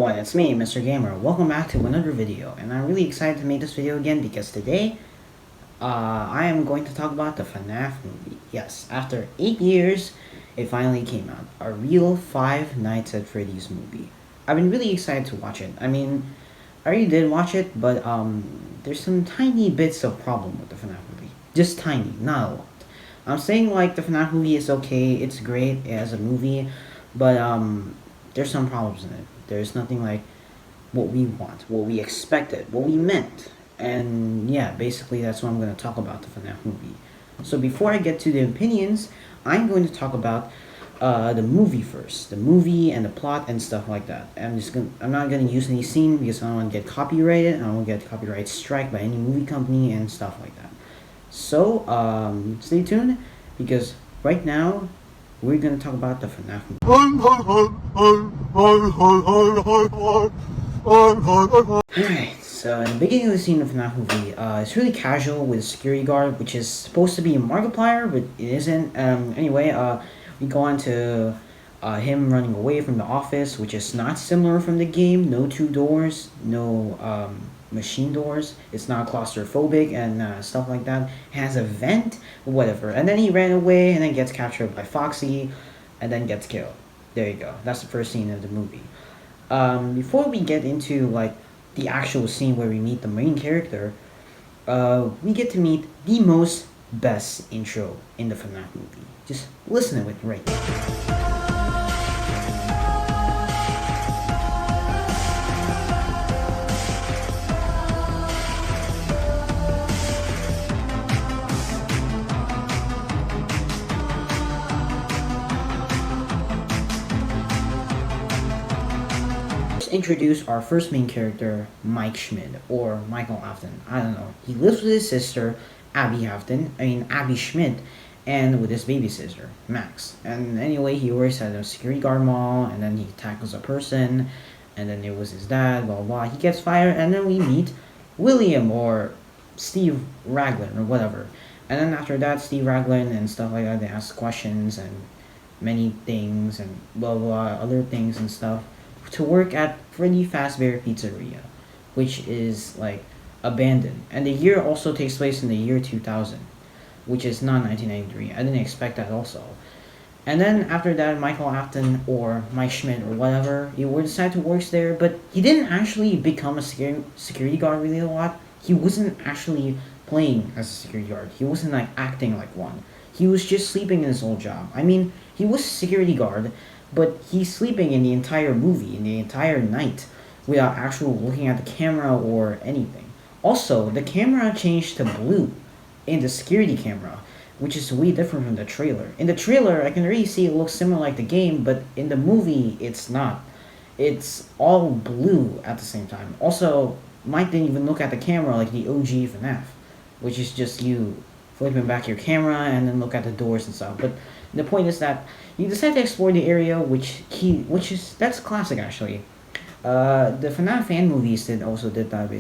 everyone, it's me, Mr. Gamer. Welcome back to another video, and I'm really excited to make this video again because today, I am going to talk about the FNAF movie. Yes, after 8 years, it finally came out. A real Five Nights at Freddy's movie. I've been really excited to watch it. I mean, I already did watch it, but there's some tiny bits of problem with the FNAF movie. Just tiny, not a lot. I'm saying like the FNAF movie is okay, it's great as a movie, but there's some problems in it. There's nothing like what we want, what we expected, what we meant. And yeah, basically that's what I'm going to talk about the FNAF movie. So before I get to the opinions, I'm going to talk about the movie first. The movie and the plot and stuff like that. I'm not going to use any scene because I don't want to get copyrighted. I don't want to get copyright strike by any movie company and stuff like that. So stay tuned because right now we're going to talk about the FNAF movie. Alright, so in the beginning of the scene of the FNAF movie, it's really casual with a security guard, which is supposed to be a Markiplier, but it isn't. Anyway, we go on to him running away from the office, which is not similar from the game. No two doors, no machine doors. It's not claustrophobic and stuff like that. It has a vent, whatever. And then he ran away and then gets captured by Foxy and then gets killed. There you go. That's the first scene of the movie. Before we get into like the actual scene where we meet the main character, we get to meet the most best intro in the FNAF movie. Just listen to it right now. Introduce our first main character, Mike Schmidt, or Michael Afton. I don't know. He lives with his sister, Abby Schmidt, and with his baby sister, Max. And anyway, he works at a security guard mall, and then he tackles a person, and then it was his dad, blah, blah. He gets fired, and then we meet William, or Steve Raglan, or whatever. And then after that, Steve Raglan and stuff like that, they ask questions and many things, and blah, blah, other things and stuff, to work at Freddy Fazbear Pizzeria, which is like abandoned. And the year also takes place in the year 2000, which is not 1993. I didn't expect that also. And then after that, Michael Afton or Mike Schmidt or whatever, he would decide to work there, but he didn't actually become a security guard really a lot. He wasn't actually playing as a security guard. He wasn't like acting like one. He was just sleeping in his old job. I mean, he was a security guard, but he's sleeping in the entire movie, in the entire night, without actually looking at the camera or anything. Also, the camera changed to blue in the security camera, which is way different from the trailer. In the trailer, I can really see it looks similar like the game, but in the movie, it's not. It's all blue at the same time. Also, Mike didn't even look at the camera like the OG FNAF, which is just you flipping back your camera and then look at the doors and stuff. But the point is that you decide to explore the area, that's classic actually. The FNAF fan movies did that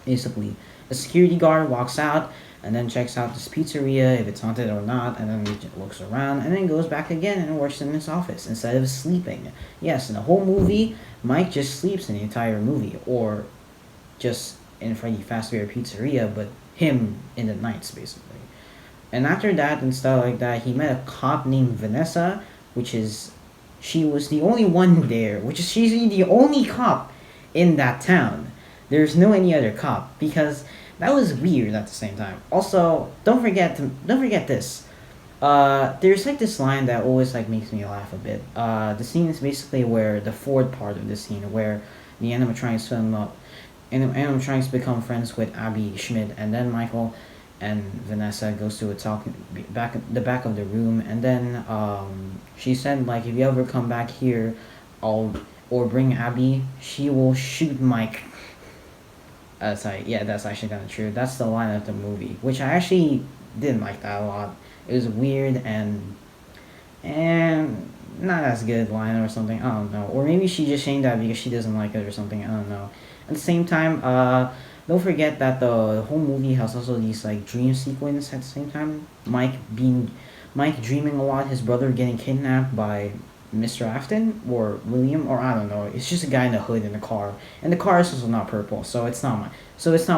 basically. A security guard walks out and then checks out this pizzeria if it's haunted or not, and then he looks around and then goes back again and works in his office instead of sleeping. Yes, in the whole movie, Mike just sleeps in the entire movie, or just in Freddy Fazbear Pizzeria, but him in the nights basically. And after that and stuff like that, he met a cop named Vanessa, she was the only one there, she's the only cop in that town. There's no any other cop, because that was weird at the same time. Also, don't forget this. There's like this line that always like makes me laugh a bit. The scene is basically where the forward part of the scene, where the animatronics animatronics become friends with Abby Schmidt, and then Michael and Vanessa goes to the back of the room, and then she said like, if you ever come back here, or bring Abby, she will shoot Mike. That's actually kind of true. That's the line of the movie, which I actually didn't like that a lot. It was weird and not as good line or something. I don't know. Or maybe she just saying that because she doesn't like it or something. I don't know. At the same time, don't forget that the whole movie has also these like dream sequence at the same time. Mike dreaming a lot, his brother getting kidnapped by Mr. Afton or William, or I don't know. It's just a guy in a hood in a car, and the car is also not purple, so it's not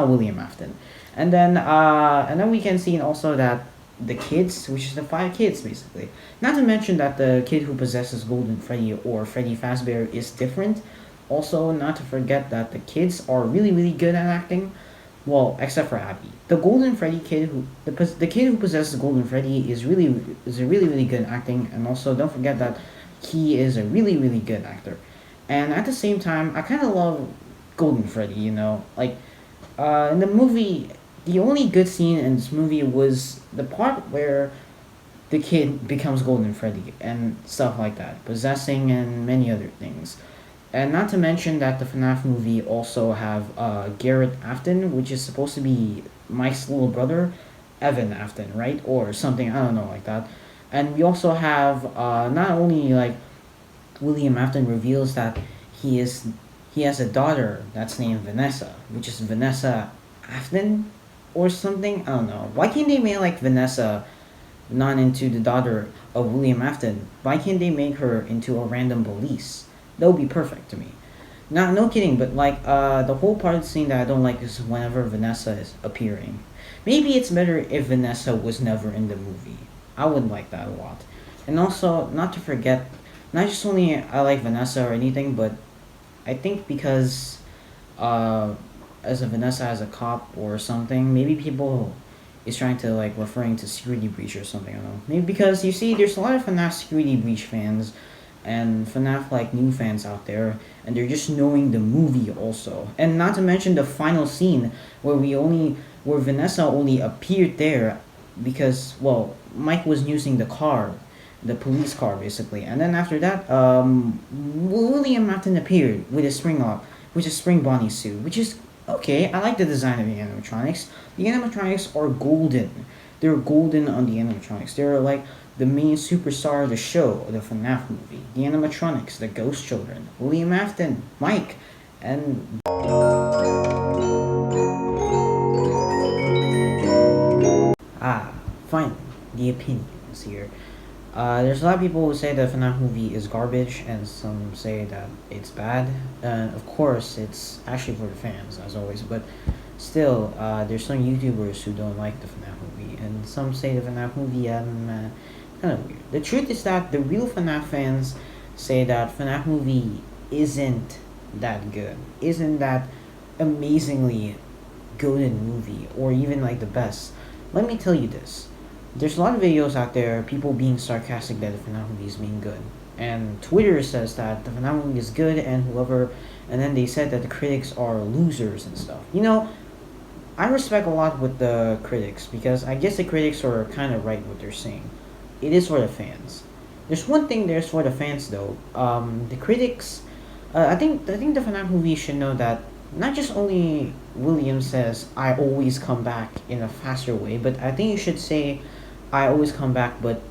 William Afton. And then we can see also that the kids, which is the five kids basically. Not to mention that the kid who possesses Golden Freddy or Freddy Fazbear is different. Also, not to forget that the kids are really really good at acting. Well, except for Abby, the Golden Freddy kid the kid who possesses Golden Freddy is a really really good at acting, and also don't forget that he is a really really good actor. And at the same time, I kind of love Golden Freddy. In the movie, the only good scene in this movie was the part where the kid becomes Golden Freddy and stuff like that, possessing and many other things. And not to mention that the FNAF movie also have Garrett Afton, which is supposed to be Mike's little brother, Evan Afton, right? Or something, I don't know, like that. And we also have not only like William Afton reveals that he is he has a daughter that's named Vanessa, which is Vanessa Afton or something. I don't know. Why can't they make like Vanessa not into the daughter of William Afton? Why can't they make her into a random police? That would be perfect to me. Not no kidding, but like the whole part of the scene that I don't like is whenever Vanessa is appearing. Maybe it's better if Vanessa was never in the movie. I would like that a lot. And also, not to forget, not just only I like Vanessa or anything, but I think because uh, as a Vanessa as a cop or something, maybe people is trying to like referring to security breach or something. I don't know. Maybe because you see, there's a lot of FNAF security breach fans and FNAF like new fans out there, and they're just knowing the movie also, and not to mention the final scene where Vanessa only appeared there because Mike was using the car, the police car basically, and then after that William Afton appeared with a spring Bonnie suit, which is okay. I like the design of the animatronics. The animatronics are golden. They're golden on the animatronics. They're like the main superstar of the show, the FNAF movie. The animatronics, the ghost children, William Afton, Mike, and finally, the opinions here. There's a lot of people who say the FNAF movie is garbage, and some say that it's bad. Of course, it's actually for the fans, as always, but still, there's some YouTubers who don't like the FNAF movie, and some say the FNAF movie kind of weird. The truth is that the real FNAF fans say that FNAF movie isn't that good, isn't that amazingly good in movie, or even like the best. Let me tell you this. There's a lot of videos out there, people being sarcastic that the FNAF movie is being good. And Twitter says that the FNAF movie is good and then they said that the critics are losers and stuff. I respect a lot with the critics because I guess the critics are kind of right what they're saying. It is for the fans. There's one thing there's for the fans though. The critics, I think the FNAF movie should know that not just only William says I always come back in a faster way, but I think you should say I always come back, but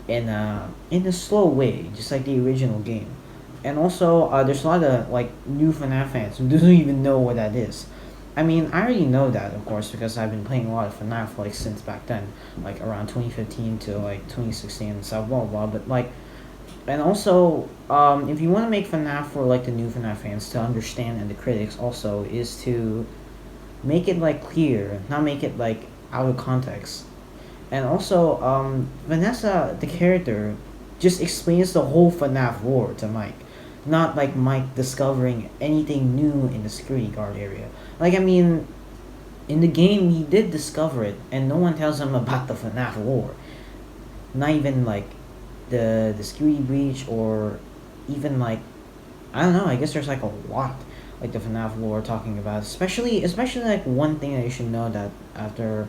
in a slow way, just like the original game. And also, there's a lot of like new FNAF fans who don't even know what that is. I mean, I already know that, of course, because I've been playing a lot of FNAF like since back then, like around 2015 to like 2016 and stuff, blah blah. But like, and also, if you want to make FNAF for like the new FNAF fans to understand, and the critics also, is to make it like clear, not make it like out of context. And also, Vanessa, the character, just explains the whole FNAF lore to Mike, not like Mike discovering anything new in the security guard area. Like, I mean, in the game, he did discover it, and no one tells him about the FNAF lore. Not even like the security breach, or even like, I don't know. I guess there's like a lot like the FNAF lore talking about, especially like one thing that you should know, that after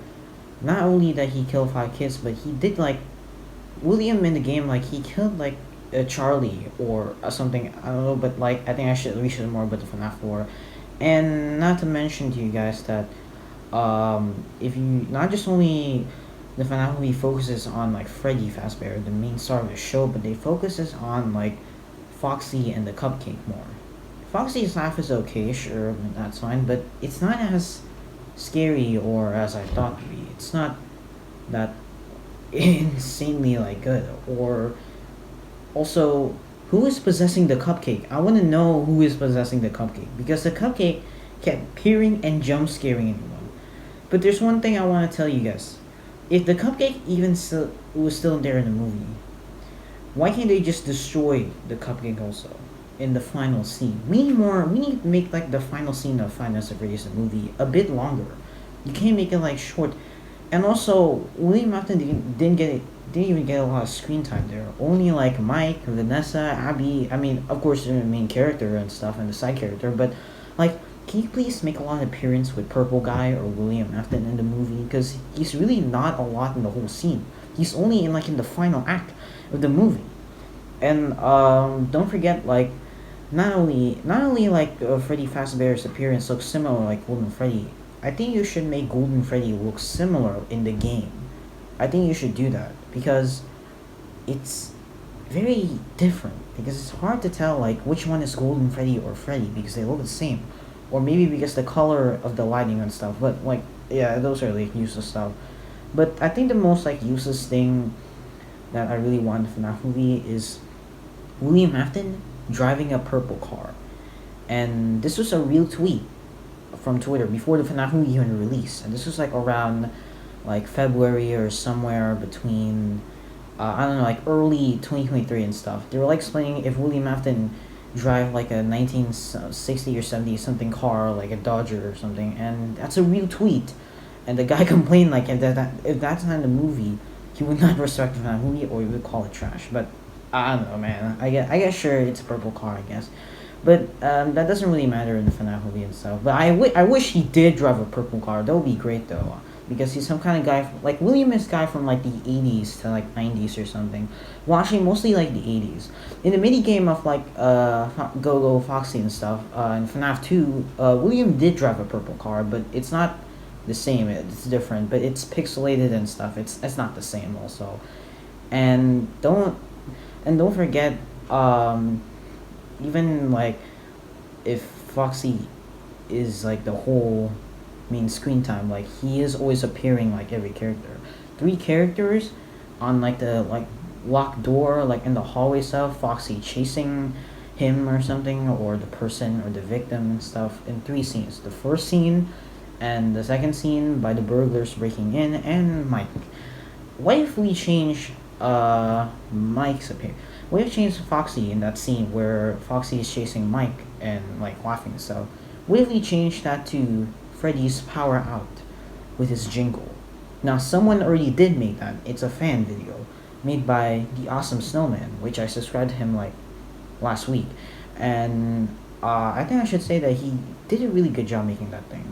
not only that he killed five kids, but he did like William in the game, like he killed like Charlie or something. I don't know, but like I think I should research more about the FNAF lore, and not to mention to you guys that if you not just only the FNAF movie focuses on like Freddy Fazbear, the main star of the show, but they focuses on like Foxy and the Cupcake more. Foxy's laugh is okay, sure, that's fine, but it's not as scary or as I thought to be. It's not that insanely like good. Or also, Who is possessing the cupcake? I want to know who is possessing the cupcake because the cupcake kept peering and jump scaring anyone. But there's one thing I want to tell you guys. If the cupcake even still was still there in the movie, why can't they just destroy the cupcake also in the final scene? We need more. We need to make like the final scene of Five Nights at Freddy's the movie a bit longer. You can't make it like short. And also, William Afton didn't get it. Didn't even get a lot of screen time there. Only like Mike, Vanessa, Abby. I mean, of course, they're the main character and stuff, and the side character. But like, can you please make a lot of appearance with Purple Guy or William Afton in the movie? Because he's really not a lot in the whole scene. He's only in like in the final act of the movie. And don't forget like not only like Freddy Fazbear's appearance looks similar like Golden Freddy. I think you should make Golden Freddy look similar in the game. I think you should do that because it's very different because it's hard to tell like which one is Golden Freddy or Freddy because they look the same, or maybe because the color of the lighting and stuff. But like yeah, those are like useless stuff. But I think the most like useless thing that I really want from that movie is William Afton driving a purple car, and this was a real tweet from Twitter before the FNAF movie even released, and this was like around like February or somewhere between I don't know, like early 2023 and stuff. They were like explaining if William Afton drive like a 1960 or 70 something car, like a Dodger or something, and that's a real tweet. And the guy complained like if that's not in the movie, he would not respect the movie or he would call it trash. But I don't know, man. I guess sure it's a purple car, I guess. But that doesn't really matter in the FNAF movie and stuff. But I wish he did drive a purple car. That would be great though, because he's some kind of guy like William is guy from like the 80s to like 90s or something. Well, actually, mostly like the 80s. In the mini game of like Go Go Foxy and stuff, in FNAF 2, William did drive a purple car, but it's not the same. It's different, but it's pixelated and stuff. It's not the same also. And don't forget, even like if Foxy is like the whole main screen time, like he is always appearing like every character. Three characters on like the like locked door, like in the hallway stuff, Foxy chasing him or something, or the person or the victim and stuff in three scenes. The first scene and the second scene by the burglars breaking in and Mike. What if we change Mike's appearance? What if we change Foxy in that scene where Foxy is chasing Mike and like laughing and stuff? What if we change that to Freddy's Power Out with his jingle? Now someone already did make that. It's a fan video made by the Awesome Snowman, which I subscribed to him like last week, and I think I should say that he did a really good job making that thing.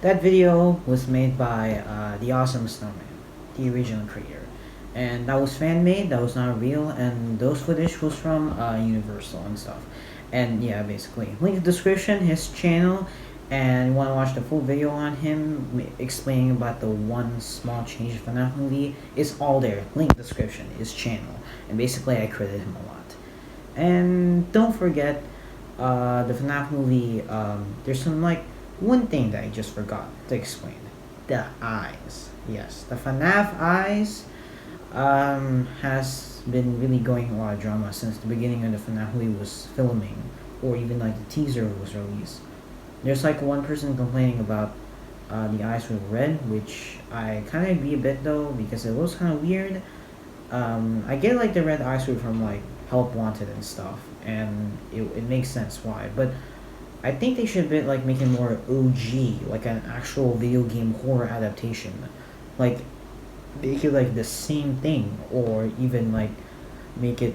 That video was made by the Awesome Snowman, the original creator, and that was fan made. That was not real, and those footage was from Universal and stuff. And yeah, basically, link in the description his channel, and you want to watch the full video on him explaining about the one small change for that movie. It's all there. Link in the description his channel, and basically I credit him a lot. And don't forget the FNAF movie. There's some like one thing that I just forgot to explain. The eyes. Yes, the FNAF eyes has been really going a lot of drama since the beginning of the FNAF movie was filming, or even like the teaser was released. There's like one person complaining about the eyes were red, which I kind of agree a bit though, because it was kind of weird. I get like the red eyes were from like Help Wanted and stuff, and it makes sense why, but I think they should be like making more OG, like an actual video game horror adaptation. Like make it like the same thing, or even like make it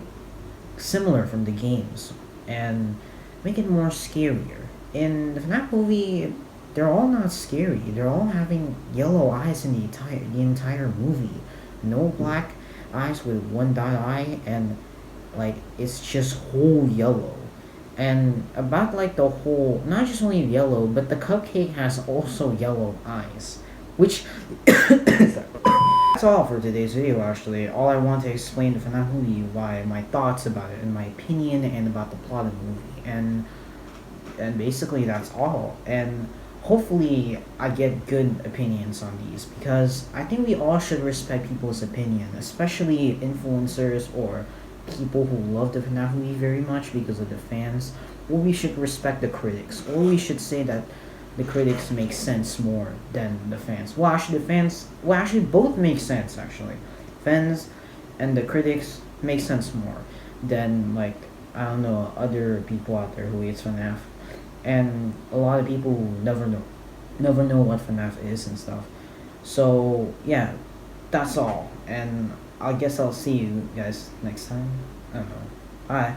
similar from the games and make it more scarier. In the FNAF movie, they're all not scary. They're all having yellow eyes in the entire movie. No black eyes with one dot eye, and like it's just whole yellow. And about like the whole, not just only yellow, but the cupcake has also yellow eyes, which that's all for today's video. Actually, all I want to explain the FNAF movie, why my thoughts about it, and my opinion, and about the plot of the movie, and basically that's all. And hopefully I get good opinions on these, because I think we all should respect people's opinion, especially influencers or people who love the FNAF movie very much because of the fans. Or we should respect the critics, or we should say that the critics make sense more than the fans. Well, actually, both make sense. Actually, fans and the critics make sense more than, like, I don't know, other people out there who hates FNAF, and a lot of people who never know what FNAF is and stuff. So yeah, that's all, and I guess I'll see you guys next time. I don't know. Bye.